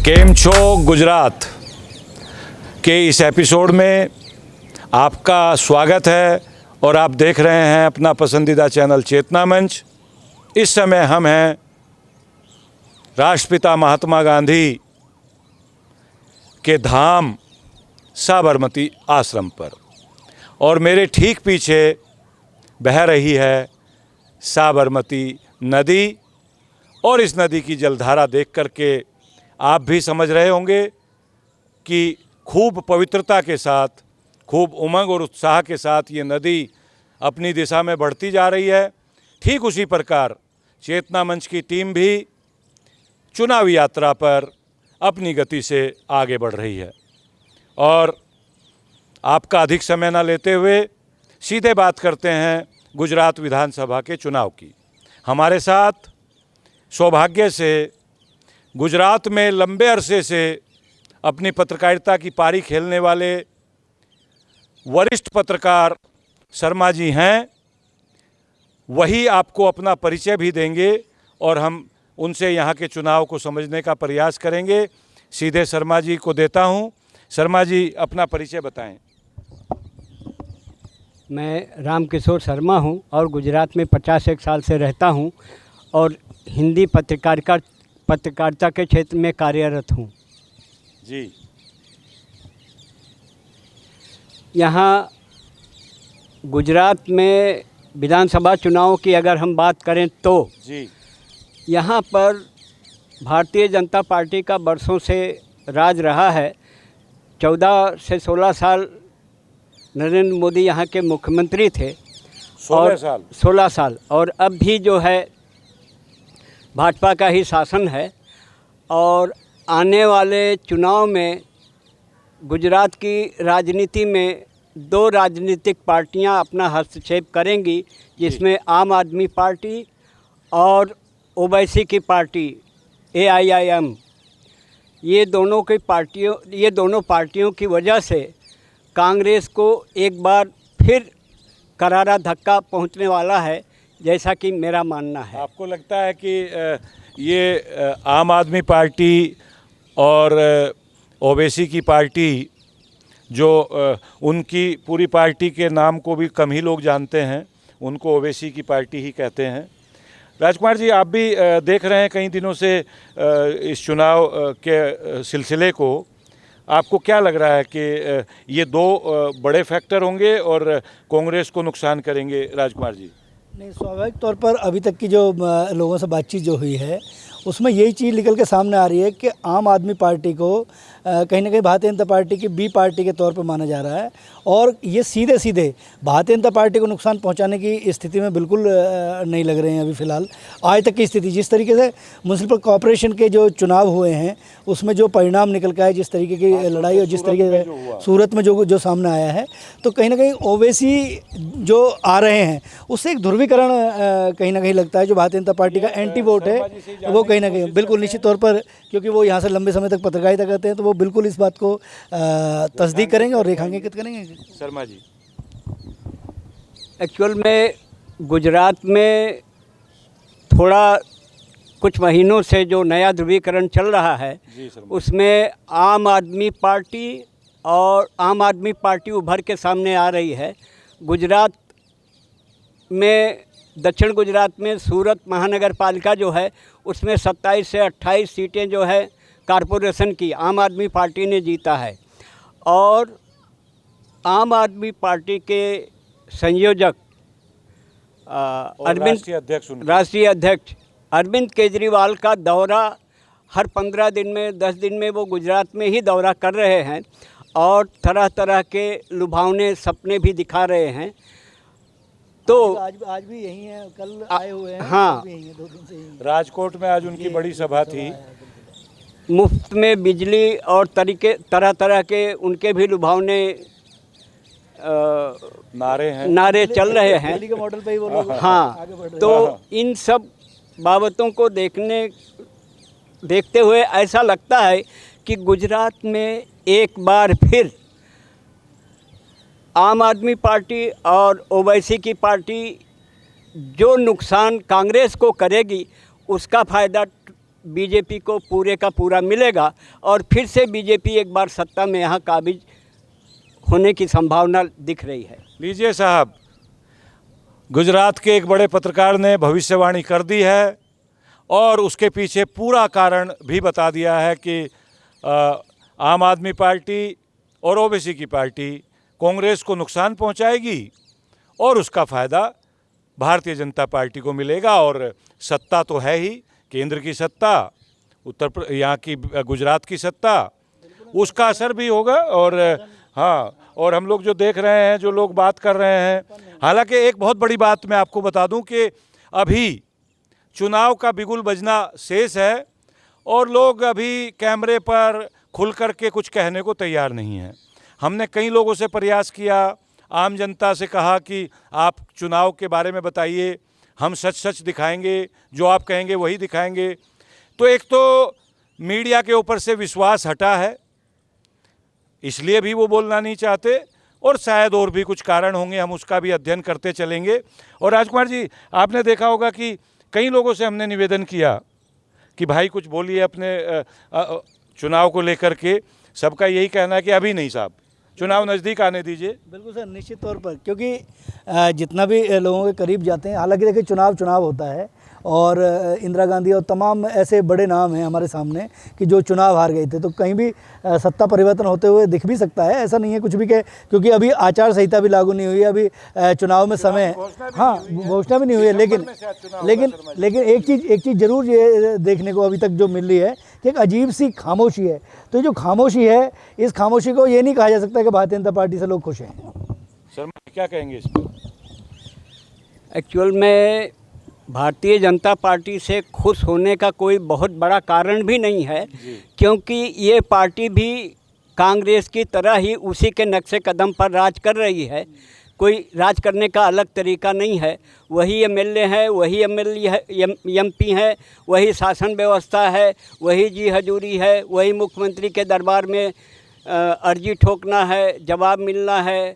केम छो गुजरात के इस एपिसोड में आपका स्वागत है और आप देख रहे हैं अपना पसंदीदा चैनल चेतना मंच। इस समय हम हैं राष्ट्रपिता महात्मा गांधी के धाम साबरमती आश्रम पर और मेरे ठीक पीछे बह रही है साबरमती नदी और इस नदी की जलधारा देख करके आप भी समझ रहे होंगे कि खूब पवित्रता के साथ, खूब उमंग और उत्साह के साथ ये नदी अपनी दिशा में बढ़ती जा रही है। ठीक उसी प्रकार चेतना मंच की टीम भी चुनावी यात्रा पर अपनी गति से आगे बढ़ रही है और आपका अधिक समय न लेते हुए सीधे बात करते हैं गुजरात विधानसभा के चुनाव की। हमारे साथ सौभाग्य से गुजरात में लंबे अरसे से अपनी पत्रकारिता की पारी खेलने वाले वरिष्ठ पत्रकार शर्मा जी हैं। वही आपको अपना परिचय भी देंगे और हम उनसे यहाँ के चुनाव को समझने का प्रयास करेंगे। सीधे शर्मा जी को देता हूँ। शर्मा जी, अपना परिचय बताएं। मैं रामकिशोर शर्मा हूं और गुजरात में 51 साल से रहता हूं और हिंदी पत्रकारिता के क्षेत्र में कार्यरत हूं। जी, यहाँ गुजरात में विधानसभा चुनाव की अगर हम बात करें तो जी, यहाँ पर भारतीय जनता पार्टी का बरसों से राज रहा है। 14 से 16 साल नरेंद्र मोदी यहाँ के मुख्यमंत्री थे। 16 साल और अब भी जो है भाजपा का ही शासन है और आने वाले चुनाव में गुजरात की राजनीति में 2 राजनीतिक पार्टियां अपना हस्तक्षेप करेंगी, जिसमें आम आदमी पार्टी और ओवैसी की पार्टी AIIM। ये दोनों पार्टियों की वजह से कांग्रेस को एक बार फिर करारा धक्का पहुंचने वाला है, जैसा कि मेरा मानना है। आपको लगता है कि ये आम आदमी पार्टी और ओवैसी की पार्टी, जो उनकी पूरी पार्टी के नाम को भी कम ही लोग जानते हैं, उनको ओवैसी की पार्टी ही कहते हैं। राजकुमार जी, आप भी देख रहे हैं कई दिनों से इस चुनाव के सिलसिले को। आपको क्या लग रहा है कि ये 2 बड़े फैक्टर होंगे और कांग्रेस को नुकसान करेंगे? राजकुमार जी। नहीं, स्वाभाविक तौर पर अभी तक की जो लोगों से बातचीत जो हुई है उसमें यही चीज़ निकल के सामने आ रही है कि आम आदमी पार्टी को कहीं ना कहीं भारतीय जनता पार्टी की बी पार्टी के तौर पर माना जा रहा है और ये सीधे सीधे भारतीय जनता पार्टी को नुकसान पहुंचाने की स्थिति में बिल्कुल नहीं लग रहे हैं अभी फ़िलहाल। आज तक की स्थिति, जिस तरीके से म्यूनसिपल कॉरपोरेशन के जो चुनाव हुए हैं उसमें जो परिणाम निकल के आए, जिस तरीके की लड़ाई और जिस तरीके से सूरत में जो सामने आया है, तो कहीं ना कहीं ओवैसी जो आ रहे हैं उससे एक ध्रुवीकरण कहीं ना कहीं लगता है। जो भारतीय जनता पार्टी का एंटी वोट है वो कहीं ना कहीं बिल्कुल निश्चित तौर पर, क्योंकि वो यहाँ से लंबे समय तक पत्रकारिता करते हैं, तो वो बिल्कुल इस बात को तस्दीक करेंगे और रेखांकित करेंगे। शर्मा जी, एक्चुअल में गुजरात में थोड़ा कुछ महीनों से जो नया ध्रुवीकरण चल रहा है उसमें आम आदमी पार्टी उभर के सामने आ रही है। गुजरात में, दक्षिण गुजरात में सूरत महानगर पालिका जो है उसमें 27 से 28 सीटें जो है कारपोरेशन की आम आदमी पार्टी ने जीता है और आम आदमी पार्टी के संयोजक राष्ट्रीय अध्यक्ष अरविंद केजरीवाल का दौरा हर 15 दिन में 10 दिन में वो गुजरात में ही दौरा कर रहे हैं और तरह तरह के लुभावने सपने भी दिखा रहे हैं। तो आज भी यही है, कल आए हुए हैं। हाँ, 2 दिन से यही। राजकोट में आज उनकी बड़ी सभा थी। मुफ्त में बिजली और तरह तरह के उनके भी लुभावने नारे चल रहे हैं। दिल्ली के मॉडल पे ही वो लोग हाँ, तो इन सब बाबतों को देखते हुए ऐसा लगता है कि गुजरात में एक बार फिर आम आदमी पार्टी और ओवैसी की पार्टी जो नुकसान कांग्रेस को करेगी उसका फ़ायदा बीजेपी को पूरे का पूरा मिलेगा और फिर से बीजेपी एक बार सत्ता में यहाँ काबिज होने की संभावना दिख रही है। लीजिए साहब, गुजरात के एक बड़े पत्रकार ने भविष्यवाणी कर दी है और उसके पीछे पूरा कारण भी बता दिया है कि आम आदमी पार्टी और ओबीसी की पार्टी कांग्रेस को नुकसान पहुंचाएगी और उसका फ़ायदा भारतीय जनता पार्टी को मिलेगा। और सत्ता तो है ही, केंद्र की सत्ता, यहाँ की गुजरात की सत्ता, उसका असर भी होगा। और हाँ, और हम लोग जो देख रहे हैं, जो लोग बात कर रहे हैं, हालांकि एक बहुत बड़ी बात मैं आपको बता दूं कि अभी चुनाव का बिगुल बजना शेष है और लोग अभी कैमरे पर खुल कर के कुछ कहने को तैयार नहीं हैं। हमने कई लोगों से प्रयास किया, आम जनता से कहा कि आप चुनाव के बारे में बताइए, हम सच सच दिखाएंगे, जो आप कहेंगे वही दिखाएंगे। तो एक तो मीडिया के ऊपर से विश्वास हटा है, इसलिए भी वो बोलना नहीं चाहते, और शायद और भी कुछ कारण होंगे, हम उसका भी अध्ययन करते चलेंगे। और राजकुमार जी, आपने देखा होगा कि कई लोगों से हमने निवेदन किया कि भाई कुछ बोलिए अपने चुनाव को लेकर के। सबका यही कहना है कि अभी नहीं साहब, चुनाव नज़दीक आने दीजिए। बिल्कुल सर, निश्चित तौर पर, क्योंकि जितना भी लोगों के करीब जाते हैं, हालांकि देखिए चुनाव होता है और इंदिरा गांधी और तमाम ऐसे बड़े नाम हैं हमारे सामने कि जो चुनाव हार गए थे, तो कहीं भी सत्ता परिवर्तन होते हुए दिख भी सकता है, ऐसा नहीं है कुछ भी के, क्योंकि अभी आचार संहिता भी लागू नहीं हुई है, अभी चुनाव में समय है। हाँ, घोषणा भी नहीं हुई है, लेकिन एक चीज़ जरूर ये देखने को अभी तक जो मिल रही है कि एक अजीब सी खामोशी है। तो जो खामोशी है, इस खामोशी को ये नहीं कहा जा सकता कि भारतीय जनता पार्टी से लोग खुश हैं। शर्मा क्या कहेंगे इस पर? एक्चुअल में भारतीय जनता पार्टी से खुश होने का कोई बहुत बड़ा कारण भी नहीं है, क्योंकि ये पार्टी भी कांग्रेस की तरह ही उसी के नक्शे कदम पर राज कर रही है। कोई राज करने का अलग तरीका नहीं है। वही एमएलए है, वही एमपी है, वही शासन व्यवस्था है, वही जी हजूरी है, वही मुख्यमंत्री के दरबार में अर्जी ठोकना है, जवाब मिलना है,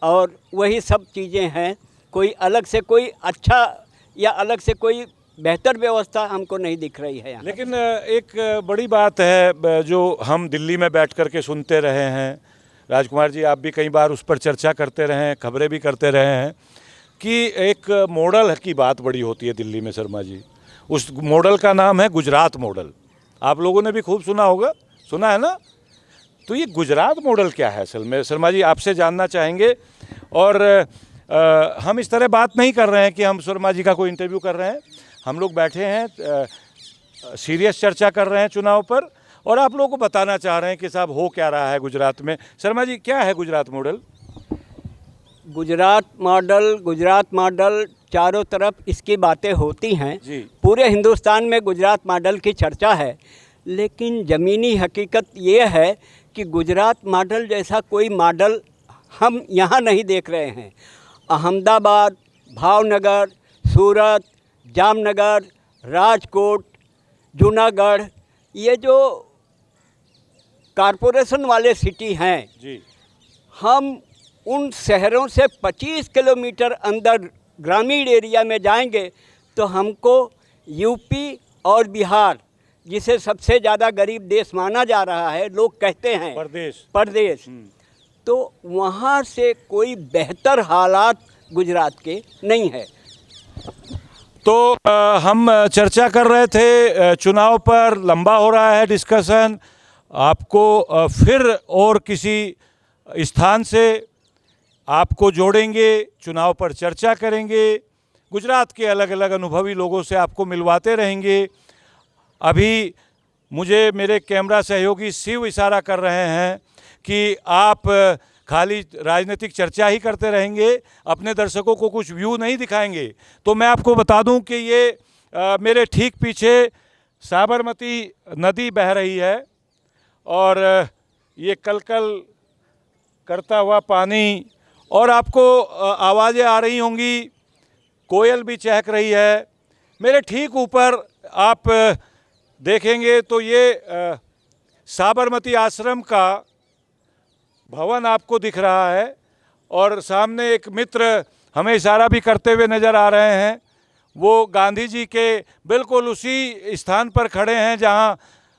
और वही सब चीज़ें हैं। कोई अलग से कोई अच्छा या अलग से कोई बेहतर व्यवस्था हमको नहीं दिख रही है यहाँ। लेकिन एक बड़ी बात है जो हम दिल्ली में बैठ कर के सुनते रहे हैं, राजकुमार जी आप भी कई बार उस पर चर्चा करते रहे हैं, खबरें भी करते रहे हैं, कि एक मॉडल की बात बड़ी होती है दिल्ली में शर्मा जी। उस मॉडल का नाम है गुजरात मॉडल। आप लोगों ने भी खूब सुना होगा, सुना है ना? तो ये गुजरात मॉडल क्या है असल में, शर्मा जी आपसे जानना चाहेंगे। और हम इस तरह बात नहीं कर रहे हैं कि हम शर्मा जी का कोई इंटरव्यू कर रहे हैं, हम लोग बैठे हैं, सीरियस चर्चा कर रहे हैं चुनाव पर, और आप लोगों को बताना चाह रहे हैं कि साहब हो क्या रहा है गुजरात में। शर्मा जी क्या है गुजरात मॉडल? गुजरात मॉडल चारों तरफ इसकी बातें होती हैं, पूरे हिंदुस्तान में गुजरात मॉडल की चर्चा है, लेकिन ज़मीनी हकीकत ये है कि गुजरात मॉडल जैसा कोई मॉडल हम यहाँ नहीं देख रहे हैं। अहमदाबाद, भावनगर, सूरत, जामनगर, राजकोट, जूनागढ़, ये जो कारपोरेशन वाले सिटी हैं जी, हम उन शहरों से 25 किलोमीटर अंदर ग्रामीण एरिया में जाएंगे तो हमको यूपी और बिहार, जिसे सबसे ज़्यादा गरीब देश माना जा रहा है, लोग कहते हैं परदेश, तो वहाँ से कोई बेहतर हालात गुजरात के नहीं है। तो हम चर्चा कर रहे थे चुनाव पर, लंबा हो रहा है डिस्कशन, आपको फिर और किसी स्थान से आपको जोड़ेंगे, चुनाव पर चर्चा करेंगे, गुजरात के अलग अलग अनुभवी लोगों से आपको मिलवाते रहेंगे। अभी मुझे मेरे कैमरा सहयोगी शिव इशारा कर रहे हैं कि आप खाली राजनीतिक चर्चा ही करते रहेंगे, अपने दर्शकों को कुछ व्यू नहीं दिखाएंगे। तो मैं आपको बता दूं कि ये मेरे ठीक पीछे साबरमती नदी बह रही है और ये कलकल करता हुआ पानी, और आपको आवाज़ें आ रही होंगी, कोयल भी चहक रही है। मेरे ठीक ऊपर आप देखेंगे तो ये साबरमती आश्रम का भवन आपको दिख रहा है, और सामने एक मित्र हमें इशारा भी करते हुए नज़र आ रहे हैं, वो गांधी जी के बिल्कुल उसी स्थान पर खड़े हैं जहां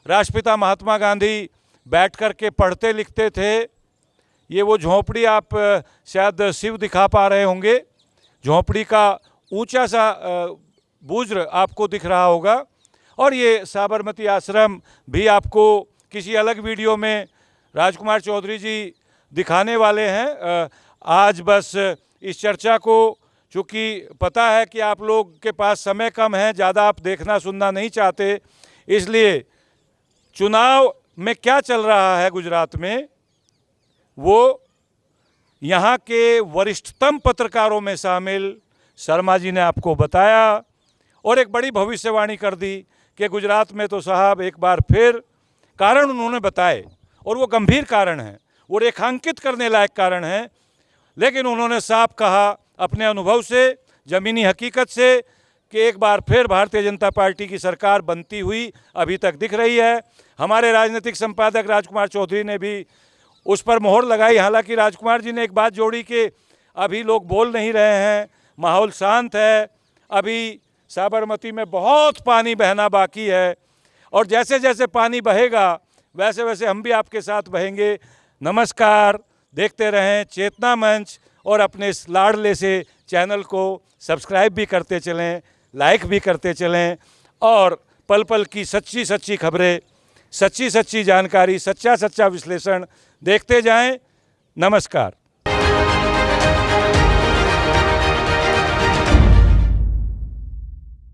राष्ट्रपिता महात्मा गांधी बैठ कर के पढ़ते लिखते थे। ये वो झोंपड़ी आप शायद शिव दिखा पा रहे होंगे, झोंपड़ी का ऊंचा सा बुर्ज आपको दिख रहा होगा। और ये साबरमती आश्रम भी आपको किसी अलग वीडियो में राजकुमार चौधरी जी दिखाने वाले हैं। आज बस इस चर्चा को, चूँकि पता है कि आप लोग के पास समय कम है, ज़्यादा आप देखना सुनना नहीं चाहते, इसलिए चुनाव में क्या चल रहा है गुजरात में वो यहाँ के वरिष्ठतम पत्रकारों में शामिल शर्मा जी ने आपको बताया और एक बड़ी भविष्यवाणी कर दी कि गुजरात में तो साहब एक बार फिर, कारण उन्होंने बताए और वो गंभीर कारण हैं, वो रेखांकित करने लायक कारण हैं, लेकिन उन्होंने साफ कहा अपने अनुभव से, ज़मीनी हकीकत से, कि एक बार फिर भारतीय जनता पार्टी की सरकार बनती हुई अभी तक दिख रही है। हमारे राजनीतिक संपादक राजकुमार चौधरी ने भी उस पर मोहर लगाई। हालांकि राजकुमार जी ने एक बात जोड़ी कि अभी लोग बोल नहीं रहे हैं, माहौल शांत है, अभी साबरमती में बहुत पानी बहना बाकी है और जैसे जैसे पानी बहेगा वैसे वैसे हम भी आपके साथ बहेंगे। नमस्कार, देखते रहें चेतना मंच और अपने इस लाडले से चैनल को सब्सक्राइब भी करते चलें, लाइक भी करते चलें और पल पल की सच्ची सच्ची खबरें, सच्ची सच्ची जानकारी, सच्चा सच्चा विश्लेषण देखते जाएं। नमस्कार।